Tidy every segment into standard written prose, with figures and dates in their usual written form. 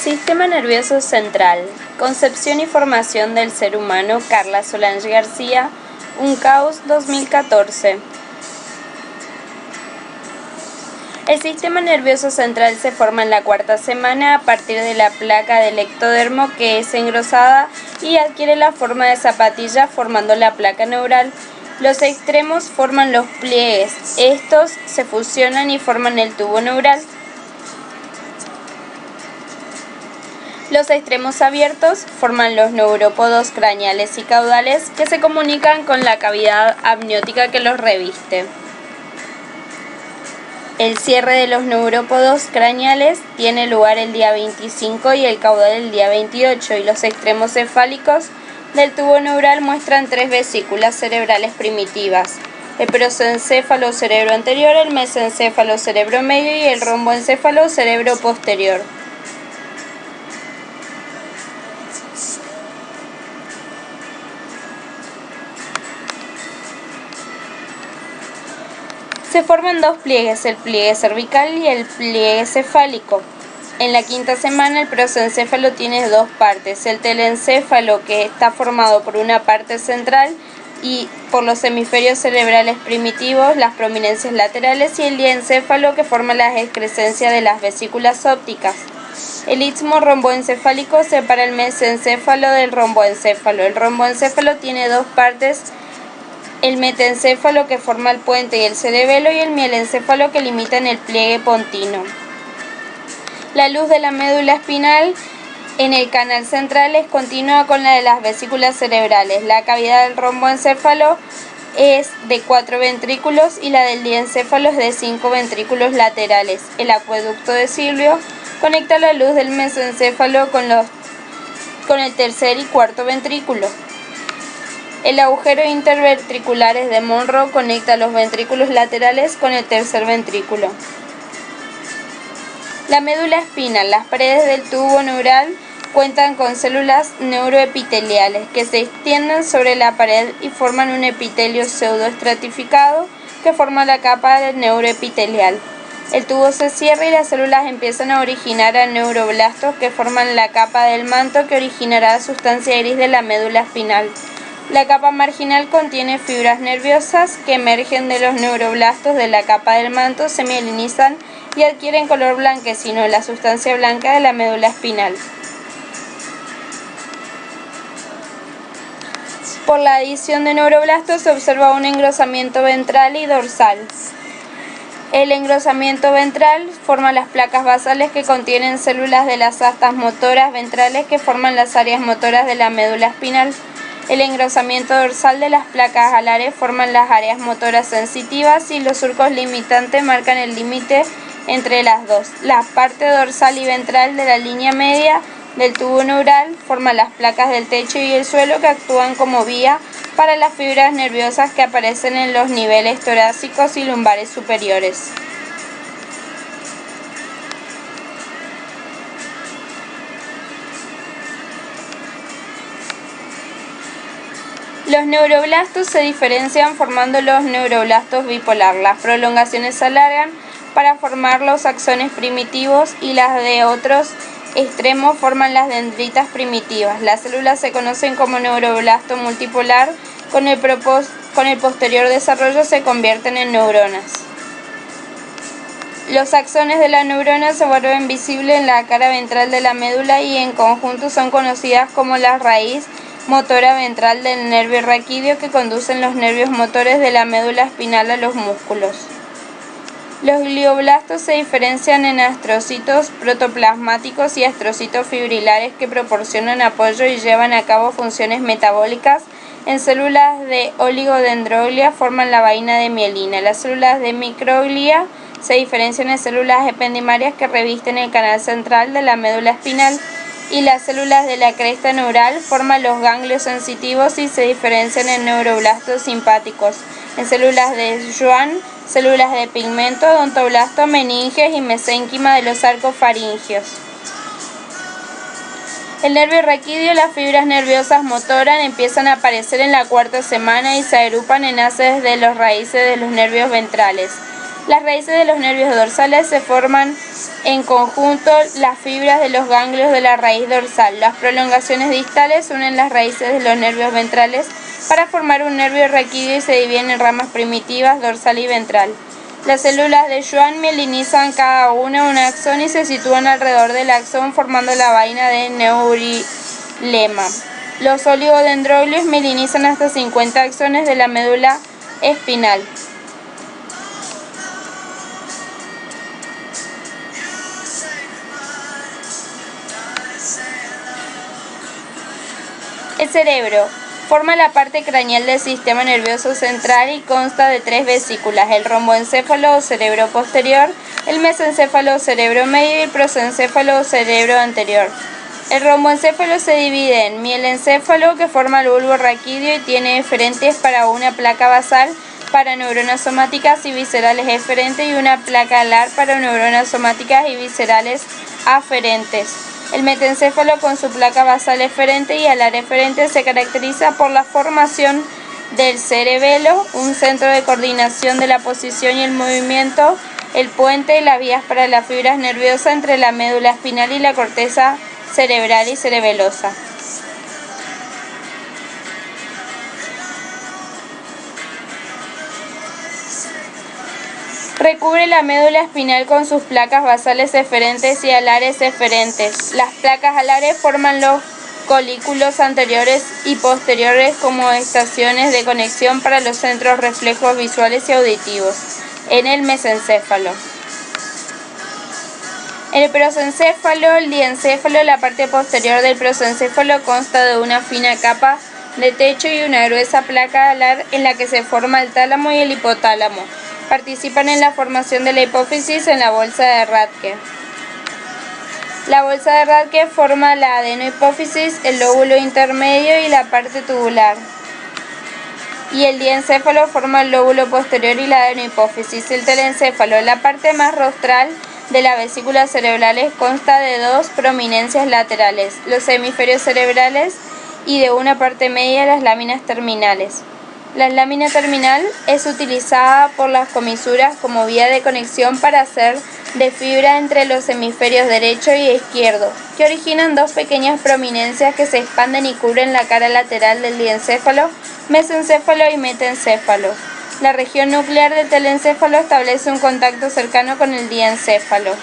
Sistema nervioso central. Concepción y formación del ser humano. Carla Solange García. Un caos 2014. El sistema nervioso central se forma en la cuarta semana a partir de la placa del ectodermo, que es engrosada y adquiere la forma de zapatilla formando la placa neural. Los extremos forman los pliegues. Estos se fusionan y forman el tubo neural. Los extremos abiertos forman los neurópodos craneales y caudales, que se comunican con la cavidad amniótica que los reviste. El cierre de los neurópodos craneales tiene lugar el día 25 y el caudal el día 28, y los extremos cefálicos del tubo neural muestran 3 vesículas cerebrales primitivas: el prosencéfalo cerebro anterior, el mesencéfalo cerebro medio y el romboencéfalo cerebro posterior. Se forman 2 pliegues, el pliegue cervical y el pliegue cefálico. En la quinta semana el prosencéfalo tiene 2 partes: el telencéfalo, que está formado por una parte central y por los hemisferios cerebrales primitivos, las prominencias laterales, y el diencéfalo, que forma las excrescencias de las vesículas ópticas. El istmo romboencefálico separa el mesencéfalo del romboencéfalo. El romboencéfalo tiene 2 partes: el metencéfalo, que forma el puente y el cerebelo, y el mielencéfalo, que limitan el pliegue pontino. La luz de la médula espinal en el canal central es continua con la de las vesículas cerebrales. La cavidad del romboencéfalo es de 4 ventrículos y la del diencéfalo es de 5 ventrículos laterales. El acueducto de Silvio conecta la luz del mesencéfalo con el tercer y cuarto ventrículo. El agujero interventriculares de Monro conecta los ventrículos laterales con el tercer ventrículo. La médula espinal. Las paredes del tubo neural cuentan con células neuroepiteliales que se extienden sobre la pared y forman un epitelio pseudoestratificado que forma la capa del neuroepitelial. El tubo se cierra y las células empiezan a originar a neuroblastos, que forman la capa del manto que originará la sustancia gris de la médula espinal. La capa marginal contiene fibras nerviosas que emergen de los neuroblastos de la capa del manto, se mielinizan y adquieren color blanquecino, la sustancia blanca de la médula espinal. Por la adición de neuroblastos se observa un engrosamiento ventral y dorsal. El engrosamiento ventral forma las placas basales, que contienen células de las astas motoras ventrales que forman las áreas motoras de la médula espinal. El engrosamiento dorsal de las placas alares forman las áreas motoras sensitivas, y los surcos limitantes marcan el límite entre las dos. La parte dorsal y ventral de la línea media del tubo neural forman las placas del techo y el suelo, que actúan como vía para las fibras nerviosas que aparecen en los niveles torácicos y lumbares superiores. Los neuroblastos se diferencian formando los neuroblastos bipolar. Las prolongaciones se alargan para formar los axones primitivos y las de otros extremos forman las dendritas primitivas. Las células se conocen como neuroblasto multipolar. Con el posterior desarrollo se convierten en neuronas. Los axones de la neurona se vuelven visibles en la cara ventral de la médula y en conjunto son conocidas como la raíz motora ventral del nervio raquídeo, que conducen los nervios motores de la médula espinal a los músculos. Los glioblastos se diferencian en astrocitos protoplasmáticos y astrocitos fibrilares, que proporcionan apoyo y llevan a cabo funciones metabólicas. En células de oligodendroglia forman la vaina de mielina. Las células de microglia se diferencian en células ependimarias que revisten el canal central de la médula espinal, y las células de la cresta neural forman los ganglios sensitivos y se diferencian en neuroblastos simpáticos. En células de Schwann, células de pigmento, odontoblasto, meninges y mesénquima de los arcos faringios. El nervio raquídeo. Las fibras nerviosas motoras empiezan a aparecer en la cuarta semana y se agrupan en haces de las raíces de los nervios ventrales. Las raíces de los nervios dorsales se forman en conjunto las fibras de los ganglios de la raíz dorsal. Las prolongaciones distales unen las raíces de los nervios ventrales para formar un nervio raquídeo y se dividen en ramas primitivas, dorsal y ventral. Las células de Schwann mielinizan cada una un axón y se sitúan alrededor del axón formando la vaina de neurilema. Los oligodendrolios mielinizan hasta 50 axones de la médula espinal. El cerebro forma la parte craneal del sistema nervioso central y consta de 3 vesículas: el romboencéfalo o cerebro posterior, el mesencéfalo o cerebro medio y el prosencéfalo o cerebro anterior. El romboencéfalo se divide en mielencéfalo, que forma el bulbo raquídeo y tiene eferentes para una placa basal para neuronas somáticas y viscerales eferentes y una placa alar para neuronas somáticas y viscerales aferentes. El metencéfalo, con su placa basal eferente y alar eferente, se caracteriza por la formación del cerebelo, un centro de coordinación de la posición y el movimiento, el puente y las vías para las fibras nerviosas entre la médula espinal y la corteza cerebral y cerebelosa. Recubre la médula espinal con sus placas basales eferentes y alares eferentes. Las placas alares forman los colículos anteriores y posteriores como estaciones de conexión para los centros reflejos visuales y auditivos en el mesencéfalo. En el prosencéfalo, el diencéfalo, la parte posterior del prosencéfalo consta de una fina capa de techo y una gruesa placa alar en la que se forma el tálamo y el hipotálamo. Participan en la formación de la hipófisis en la bolsa de Rathke. La bolsa de Rathke forma la adenohipófisis, el lóbulo intermedio y la parte tubular. Y el diencéfalo forma el lóbulo posterior y la adenohipófisis. El telencéfalo, la parte más rostral de las vesículas cerebrales, consta de 2 prominencias laterales, los hemisferios cerebrales, y de una parte media, las láminas terminales. La lámina terminal es utilizada por las comisuras como vía de conexión para hacer de fibra entre los hemisferios derecho y izquierdo, que originan 2 pequeñas prominencias que se expanden y cubren la cara lateral del diencéfalo, mesencéfalo y metencéfalo. La región nuclear del telencéfalo establece un contacto cercano con el diencéfalo.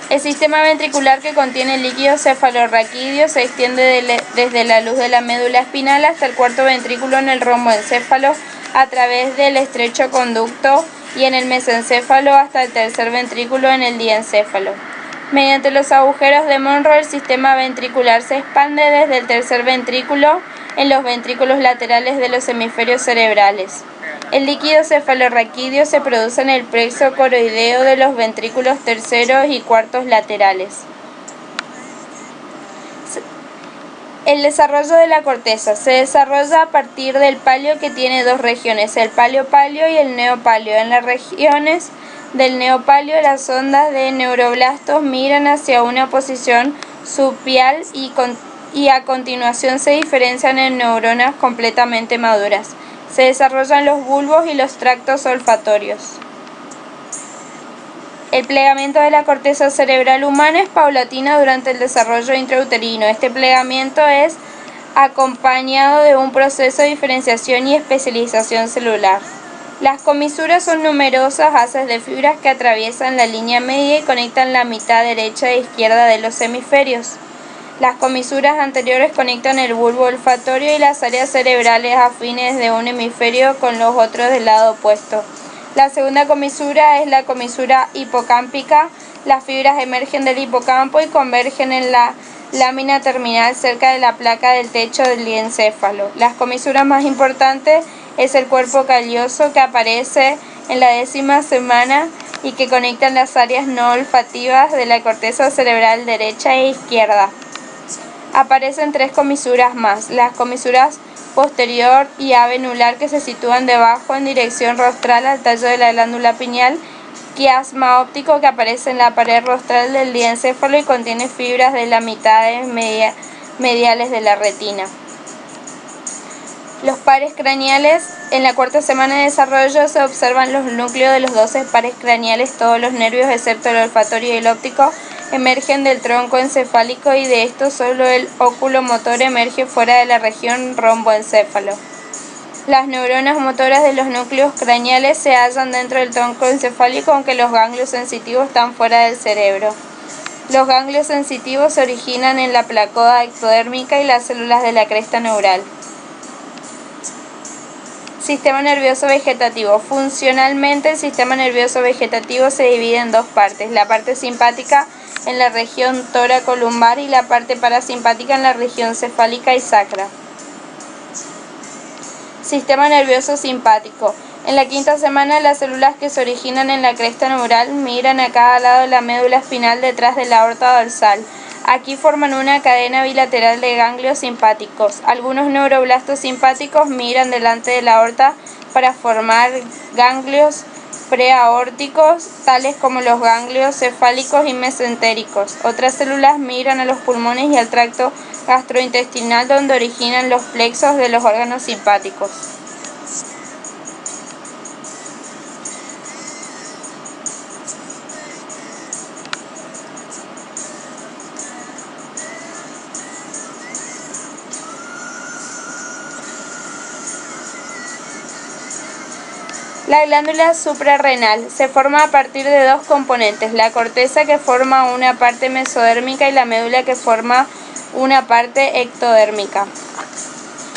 El sistema ventricular, que contiene el líquido cefalorraquídeo, se extiende desde la luz de la médula espinal hasta el cuarto ventrículo en el romboencéfalo a través del estrecho conducto y en el mesencéfalo hasta el tercer ventrículo en el diencéfalo. Mediante los agujeros de Monro, el sistema ventricular se expande desde el tercer ventrículo en los ventrículos laterales de los hemisferios cerebrales. El líquido cefalorraquídeo se produce en el plexo coroideo de los ventrículos terceros y cuartos laterales. El desarrollo de la corteza se desarrolla a partir del palio, que tiene 2 regiones, el palio-palio y el neopalio. En las regiones del neopalio, las ondas de neuroblastos migran hacia una posición supial y a continuación se diferencian en neuronas completamente maduras. Se desarrollan los bulbos y los tractos olfatorios. El plegamiento de la corteza cerebral humana es paulatino durante el desarrollo intrauterino. Este plegamiento es acompañado de un proceso de diferenciación y especialización celular. Las comisuras son numerosas haces de fibras que atraviesan la línea media y conectan la mitad derecha e izquierda de los hemisferios. Las comisuras anteriores conectan el bulbo olfatorio y las áreas cerebrales afines de un hemisferio con los otros del lado opuesto. La segunda comisura es la comisura hipocámpica. Las fibras emergen del hipocampo y convergen en la lámina terminal cerca de la placa del techo del diencéfalo. Las comisuras más importantes es el cuerpo calloso, que aparece en la 10ª semana y que conectan las áreas no olfativas de la corteza cerebral derecha e izquierda. Aparecen 3 comisuras más, las comisuras posterior y avenular, que se sitúan debajo en dirección rostral al tallo de la glándula pineal, quiasma óptico, que aparece en la pared rostral del diencéfalo y contiene fibras de las mitades mediales de la retina. Los pares craneales. En la cuarta semana de desarrollo se observan los núcleos de los 12 pares craneales. Todos los nervios, excepto el olfatorio y el óptico, emergen del tronco encefálico, y de estos solo el oculomotor emerge fuera de la región romboencéfalo. Las neuronas motoras de los núcleos craneales se hallan dentro del tronco encefálico, aunque los ganglios sensitivos están fuera del cerebro. Los ganglios sensitivos se originan en la placoda ectodérmica y las células de la cresta neural. Sistema nervioso vegetativo. Funcionalmente, el sistema nervioso vegetativo se divide en dos partes: la parte simpática en la región toracolumbar y la parte parasimpática en la región cefálica y sacra. Sistema nervioso simpático. En la quinta semana, las células que se originan en la cresta neural migran a cada lado de la médula espinal detrás de la aorta dorsal. Aquí forman una cadena bilateral de ganglios simpáticos. Algunos neuroblastos simpáticos migran delante de la aorta para formar ganglios preaórticos, tales como los ganglios cefálicos y mesentéricos. Otras células migran a los pulmones y al tracto gastrointestinal, donde originan los plexos de los órganos simpáticos. La glándula suprarrenal se forma a partir de dos componentes: la corteza, que forma una parte mesodérmica, y la médula, que forma una parte ectodérmica.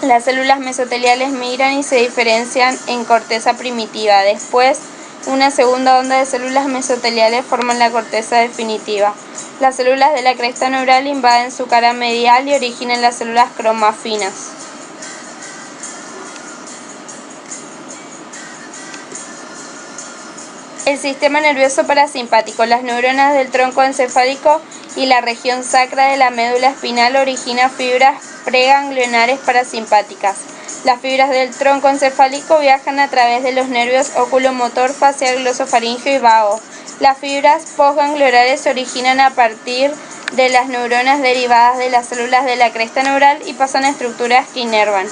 Las células mesoteliales migran y se diferencian en corteza primitiva. Después, una segunda onda de células mesoteliales forman la corteza definitiva. Las células de la cresta neural invaden su cara medial y originan las células cromafinas. El sistema nervioso parasimpático. Las neuronas del tronco encefálico y la región sacra de la médula espinal originan fibras preganglionares parasimpáticas. Las fibras del tronco encefálico viajan a través de los nervios oculomotor, facial, glosofaríngeo y vago. Las fibras postgangliolares se originan a partir de las neuronas derivadas de las células de la cresta neural y pasan a estructuras que inervan.